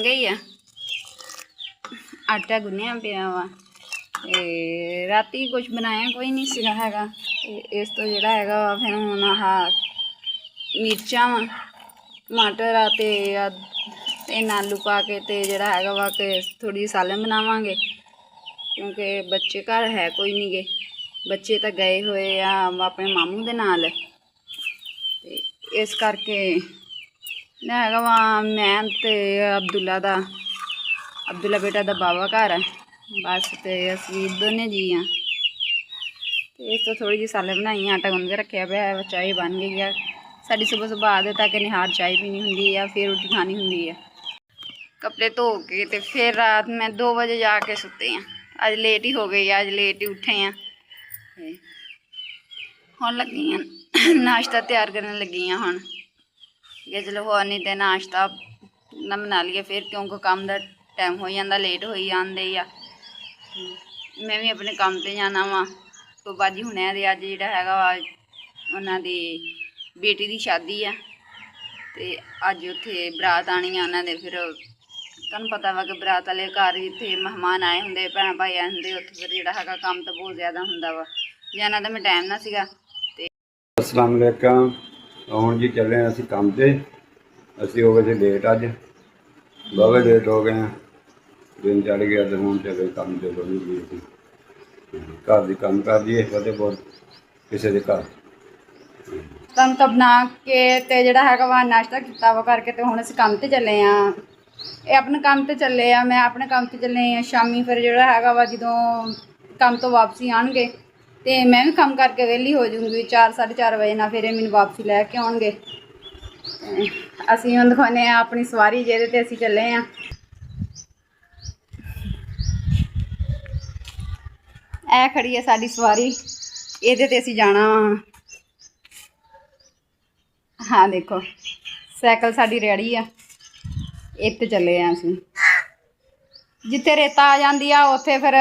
गई है। आटा गुन्निया पिया वा राती कुछ बनाया कोई नहीं सीगा हैगा। इस तो जिहड़ा हैगा फिर हुण आह मिर्चां वा टमाटर आते आलू पा के ते जिहड़ा हैगा वा कि थोड़ी सालन बनावांगे क्योंकि बच्चे घर है कोई नहीं गे। बच्चे तो गए हुए आ अपने मामू दे नाल ते इस करके हैगा वा मैं ते अब्दुल्ला बेटा दा बाबा घर है बस। तो असी दोने जी हाँ। तो इस तो थोड़ी जी साले बनाई आटा गुन के रखे पे चाय बन गई है। साड़ी सुबह सुबह आदत है कि निहार चाय पीनी होंगी है फिर रोटी खानी होंगी है। कपड़े धो के तो फिर रात में 2 बजे जाके सुते हैं। अज लेट ही हो गई, अज लेट ही उठे हैं। हुण लगी हैं नाश्ता तैयार करने लगी हैं हुण कि चलो हो नहीं तो नाश्ता ना बना लिए फिर क्योंकि काम का टाइम हो जाता लेट हो जाते या मैं भी अपने काम पर जाना वा। तो बाजी हुणे दे अज जिहड़ा हैगा वा उन्हां दी बेटी दी शादी है तो अज उत्थे बरात आनी है उन्हां दे। फिर तुहानूं पता वा कि बरात वाले घर इत्थे मेहमान आए हुंदे भैण भाई आए हुंदे उत्थे फिर जिहड़ा हैगा काम तो बहुत ज़्यादा हुंदा वा जाना तो मैं टाइम ना सीगा। अस्सलाम वालेकुम। हुण जी चले असीं काम ते असीं हो गए थे लेट अज बाबे लेट हो गए हैं। दिन चढ़ गया तो हूँ चले काम से बनी गई थी घर की काम कर दिए फतेहपुर किसी के घर तनका बना के ते जिहड़ा हैगा वा नाश्ता किया वा करके तो हुण असीं काम ते चले हाँ। ये अपने काम ते चले आ मैं अपने काम ते चले हाँ। शामी फिर जिहड़ा हैगा वा जदों काम तो वापसी आउणगे तो मैं भी काम करके वेहली हो जाऊँगी 4 साढ़े 4 बजे ना फिर मैनूं वापसी लैके आउणगे। असीं हुण दिखाने अपनी सवारी जिहदे ते असीं चले हाँ। ए खड़ी है साडी सवारी इहदे ते असीं जाना वा। हाँ देखो साइकिल साडी रेडी आ इत्ते चले हैं असीं। जिथे रेता आ जाती है उत्थे फिर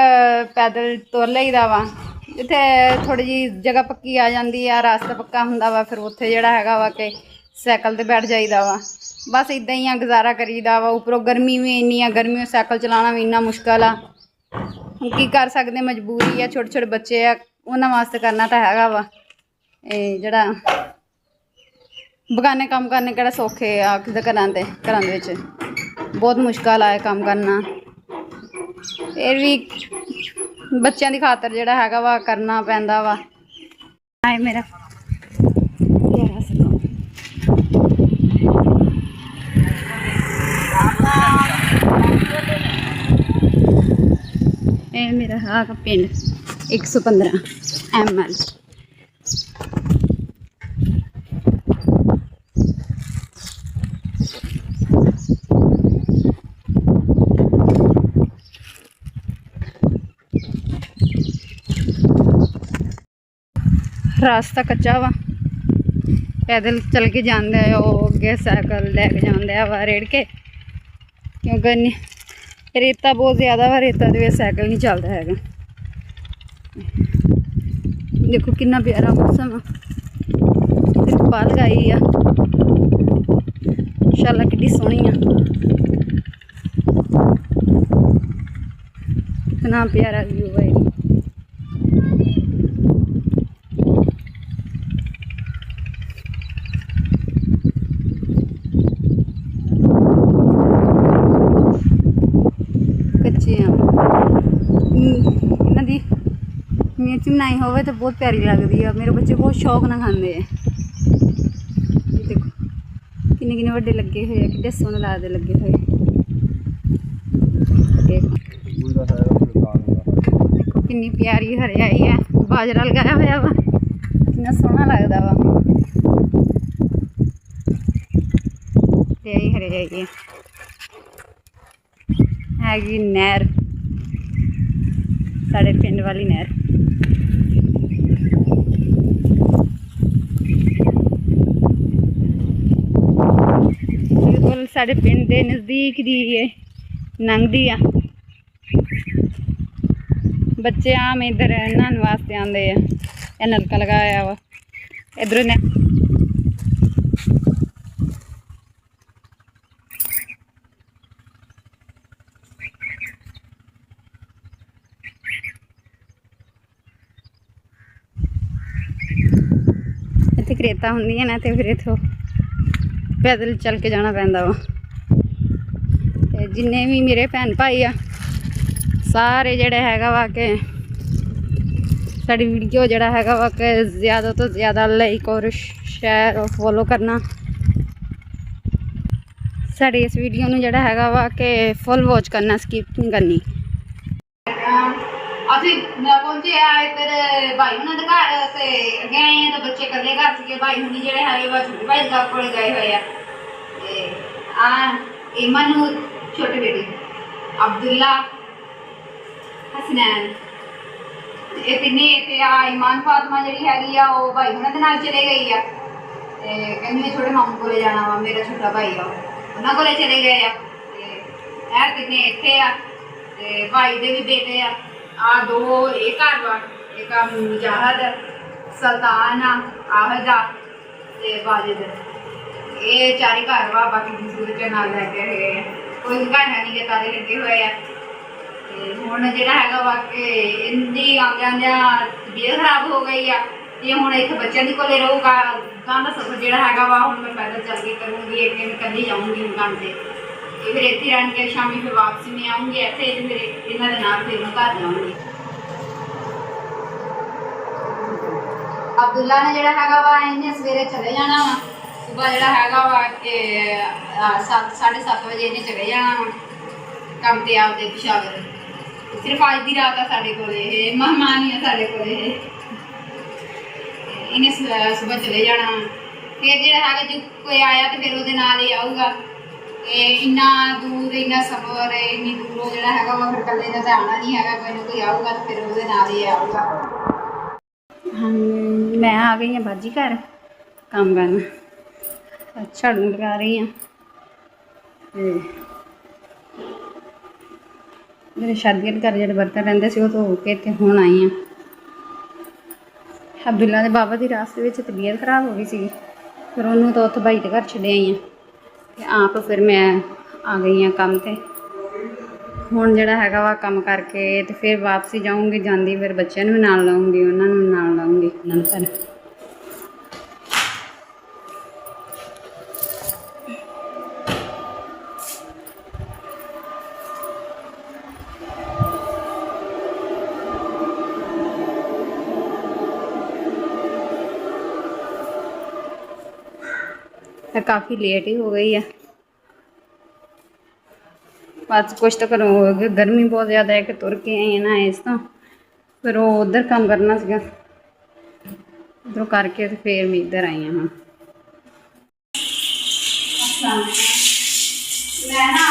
पैदल तुर लईदा वा। जिथे थोड़ी जी जगह पक्की आ जाती है रास्ता पक्का हुंदा वा फिर उत्थे जिहड़ा हैगा वा कि साइकिल ते बैठ जाईदा वा। बस इदां ही गुजारा करीदा वा। उपरों गर्मी भी इन्नी आ गर्मी में साइकिल चलाना भी इन्ना मुश्किल आ। हुण की कर सकदे मजबूरी है छोटे छोटे बच्चे आ उन्हां वास्ते करना तो हैगा वा। जिहड़ा बगाने काम करने किहड़ा सौखे आ किते घरां दे विच बहुत मुश्किल आए काम करना। फिर भी बच्चों की खातर जिहड़ा हैगा वा करना पैंदा वा। आए मेरा प्यारा सा ये मेरा हैगा पिंड 115 ML। रास्ता कच्चा वा पैदल चल के जाते अगे साइकिल लैके जाते वा रेड़ के क्योंकि रेता बहुत ज़्यादा वा रेता दे साइकिल नहीं चलता है। देखो कितना प्यारा मौसम आ पाल लगाई आ माशाल्लाह कितनी सोहनी आ कितना प्यारा व्यू है। इन्हां दी मिर्च बनाई होवे तो बहुत प्यारी लगती है। मेरे बच्चे बहुत शौक ना खाते हैं। देखो किन्ने किन्ने वड्डे लगे हुए कितने सोहने लगते लगे हुए। देखो कितनी प्यारी हरियाई है बाजरा लगाया हुआ वा कितना सोहना लगता वा। हरियाई हैगी नहर साढ़े पिंड वाली नहर। बिल्कुल साढ़े पिंड के नज़दीक दी लंघदी आ। बच्चे आम इधर नहाने वास्ते आते हैं। यह नलका लगाया वा इधर ने ਰੇਤਾ ਹੁੰਦੀਆਂ ਨੇ ਤੇ ਫਿਰ ਇੱਥੋਂ ਪੈਦਲ ਚੱਲ ਕੇ ਜਾਣਾ ਪੈਂਦਾ ਵਾ। ਤੇ ਜਿੰਨੇ ਵੀ ਮੇਰੇ ਭੈਣ ਭਾਈ ਆ ਸਾਰੇ ਜਿਹੜੇ ਹੈਗਾ ਵਾ ਕਿ ਸਾਡੀ ਵੀਡੀਓ ਜਿਹੜਾ ਹੈਗਾ ਵਾ ਕਿ ਜ਼ਿਆਦਾ ਤੋਂ ਜ਼ਿਆਦਾ ਲਾਈਕ ਔਰ ਸ਼ੇਅਰ ਔਰ ਫੋਲੋ ਕਰਨਾ। ਸਾਡੀ ਇਸ ਵੀਡੀਓ ਨੂੰ ਜਿਹੜਾ ਹੈਗਾ ਵਾ ਕਿ ਫੁੱਲ ਵਾਚ ਕਰਨਾ, ਸਕਿਪ ਨਹੀਂ ਕਰਨੀ। ਅਸੀਂ ਪਹੁੰਚੇ ਆ ਇੱਧਰ ਭਾਈ ਹੁਣਾਂ ਦੇ ਘਰ ਤੇ ਅੱਗੇ ਆਏ ਆ ਤਾਂ ਬੱਚੇ ਇਕੱਲੇ ਘਰ ਸੀਗੇ। ਭਾਈ ਹੁਣੀ ਜਿਹੜੇ ਹੈਗੇ ਵਾ ਛੋਟੇ ਭਾਈ ਦਾ ਕੋਲ ਗਏ ਹੋਏ ਆ ਤੇ ਆ ਈਮਨ ਨੂੰ ਛੋਟੇ ਬੇਟੇ ਅਬਦੁੱਲਾ ਹਸਨੈਨ ਇਹ ਤਿੰਨੇ ਇੱਥੇ ਆ। ਇਮਾਨ ਫਾਤਮਾ ਜਿਹੜੀ ਹੈਗੀ ਆ ਉਹ ਭਾਈ ਹੁਣਾਂ ਦੇ ਨਾਲ ਚਲੇ ਗਈ ਆ ਤੇ ਕਹਿੰਦੀ ਮੈਂ ਛੋਟੇ ਮਾਮੂ ਕੋਲੇ ਜਾਣਾ ਵਾ, ਮੇਰਾ ਛੋਟਾ ਭਾਈ ਆ ਉਹਨਾਂ ਕੋਲੇ ਚਲੇ ਗਏ ਆ ਤੇ ਇਹ ਤਿੰਨੇ ਇੱਥੇ ਆ ਤੇ ਭਾਈ ਦੇ ਵੀ ਬੇਟੇ ਆ ਦੋ ਇਹ ਘਰ ਵਾ, ਇੱਕ ਆ ਮੁਜਾਹਦ ਸੁਲਤਾਨ ਆ ਆਹਦਾ ਤੇ ਵਾਲਿਦ ਇਹ ਚਾਰੇ ਘਰ ਵਾ। ਬਾਕੀ ਦੂਸਰੇ ਨਾਲ ਲੈ ਕੇ ਹੈਗੇ ਆ, ਕੋਈ ਘਰ ਹੈ ਨਹੀਂ ਕਿ ਤਾਰੇ ਲੱਗੇ ਹੋਏ ਆ। ਤੇ ਹੁਣ ਜਿਹੜਾ ਹੈਗਾ ਵਾ ਕਿ ਇੰਨੀ ਆਉਂਦਿਆਂ ਤਬੀਅਤ ਖਰਾਬ ਹੋ ਗਈ ਆ ਤੇ ਹੁਣ ਇੱਥੇ ਬੱਚਿਆਂ ਦੇ ਕੋਲੇ ਰਹੂਗਾ। ਤਾਂ ਦਾ ਸਫ਼ਰ ਜਿਹੜਾ ਹੈਗਾ ਵਾ ਹੁਣ ਮੈਂ ਪੈਦਲ ਚੱਲ ਕੇ ਕਰੂੰਗੀ, ਇੱਕ ਦਿਨ ਇਕੱਲੀ ਜਾਊਂਗੀ ਕੰਮ ਤੇ ਇਹ ਫਿਰ ਇੱਥੇ ਰਹਿਣ ਕੇ ਸ਼ਾਮੀ ਫਿਰ ਵਾਪਸੀ ਮੈਂ ਆਊਂਗੀ ਇੱਥੇ ਫਿਰ ਇਹਨਾਂ ਦੇ ਨਾਲ ਫਿਰ ਮੈਂ ਘਰ ਜਾਊਂਗੀ। ਅਬਦੁੱਲਾ ਨੇ ਜਿਹੜਾ ਹੈਗਾ ਵਾ ਇਹਨੇ ਸਵੇਰੇ ਚਲੇ ਜਾਣਾ ਵਾ, ਸੁਬਾਹ ਜਿਹੜਾ ਹੈਗਾ ਵਾ ਕਿ 7:30 ਵਜੇ ਇਹਨੇ ਚਲੇ ਜਾਣਾ ਵਾ ਕੰਮ ਤੇ ਆਪਦੇ ਪਿਸ਼ਾਵਰ। ਸਿਰਫ ਅੱਜ ਦੀ ਰਾਤ ਆ ਸਾਡੇ ਕੋਲ, ਇਹ ਮਹਿਮਾਨ ਹੀ ਆ ਸਾਡੇ ਕੋਲ। ਇਹਨੇ ਸੁਬਾਹ ਚਲੇ ਜਾਣਾ ਫਿਰ ਜਿਹੜਾ ਹੈਗਾ ਜੇ ਕੋਈ ਆਇਆ ਤੇ ਫਿਰ ਉਹਦੇ ਨਾਲ ਹੀ ਆਊਗਾ। ਇੰਨਾ ਦੂਰ ਇੰਨਾ ਸਫ਼ਰ ਇੰਨੀ ਦੂਰੋਂ ਜਿਹੜਾ ਹੈਗਾ ਵਾ ਫਿਰ ਇਕੱਲੇ ਦਾ ਤਾਂ ਆਉਣਾ ਨਹੀਂ ਹੈਗਾ, ਕੋਈ ਨਾ ਕੋਈ ਆਊਗਾ ਤੇ ਫਿਰ ਉਹਦੇ ਨਾਲ ਹੀ ਆਊਗਾ। ਹਾਂ ਮੈਂ ਆ ਗਈ ਹਾਂ ਬਾਜੀ ਘਰ ਕੰਮ ਕਰਨ, ਝਾੜੂ ਲਗਾ ਰਹੀ ਹਾਂ ਤੇ ਮੇਰੇ ਸ਼ਾਦੀਆਂ ਦੇ ਘਰ ਜਿਹੜੇ ਬਰਤਨ ਰਹਿੰਦੇ ਸੀ ਉਹ ਧੋ ਕੇ ਇੱਥੇ ਹੁਣ ਆਈ ਹਾਂ। ਅਬਦੁੱਲਾ ਦੇ ਬਾਬਾ ਦੀ ਰਾਸਤੇ ਵਿੱਚ ਤਬੀਅਤ ਖਰਾਬ ਹੋ ਗਈ ਸੀ, ਫਿਰ ਉਹਨੂੰ ਤਾਂ ਉੱਥੇ ਭਾਈ ਦੇ ਘਰ ਛੱਡ ਆਈ ਹਾਂ ਤੇ ਆਪ ਫਿਰ ਮੈਂ ਆ ਗਈ ਹਾਂ ਕੰਮ ਤੇ। ਹੁਣ ਜਿਹੜਾ ਹੈਗਾ ਵਾ ਕੰਮ ਕਰਕੇ ਤੇ ਫਿਰ ਵਾਪਸੀ ਜਾਊਂਗੀ, ਜਾਂਦੀ ਫਿਰ ਬੱਚਿਆਂ ਨੂੰ ਵੀ ਨਾਲ ਲਾਊਂਗੀ, ਉਹਨਾਂ ਨੂੰ ਨਾਲ ਲਾਊਂਗੀ ਉਹਨਾਂ ਨੂੰ ਘਰ। काफ़ी लेट ही हो गई है, बस कुछ तो करो हो गया। गर्मी बहुत ज़्यादा है कि तुर के आई है ना इस तो फिर वो उधर काम करना सीगा, उधरों करके तो फिर मैं इधर आई हाँ। मैं ना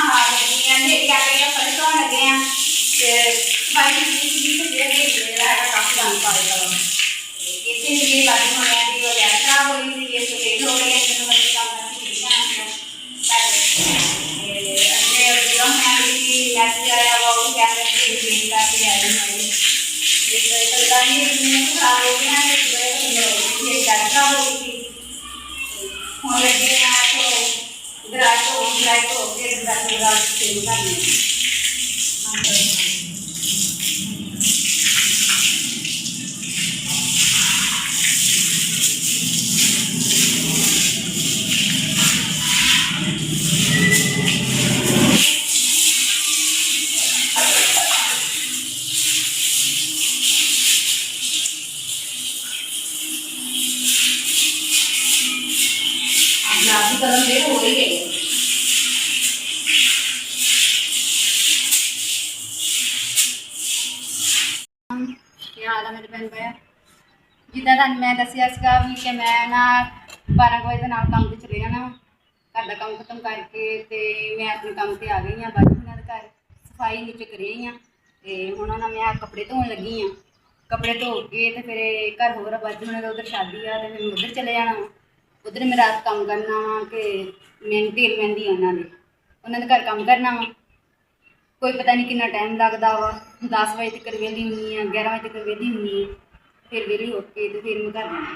खराब हो रही थी, तो लेट हो गई है मैसेज आया हुआ वो क्या करके आई हूँ खराब हो गया खराब हो गई थी होने लगे यहाँ तो ड्राई तो फिर गुलाबी कलर मेरे हो ही गई है। हाल है मेरे भैन भाई जिदा तुम मैं दसिया भी कि मैं ना 12 बजे के काम से चले जाना घर का काम खत्म करके तो मैं अपने काम से आ गई हाँ। बाकी उन्होंने घर सफाई नीचे करी ही हाँ तो हूँ ना मैं कपड़े धोन लगी हाँ। कपड़े धो के तो फिर घर होर बाजू होने उधर शादी आ तो फिर उधर चले जाना वा। उधर मैं रात काम करना वा कि मेहनती मेहंदी उन्होंने घर काम करना वा। कोई पता नहीं कितना टाइम लगता वा। 10 बजे तक वेली हुई हाँ, 11 बजे तक वेली हुई फिर वेली हो के तो फिर मैं घर जाना।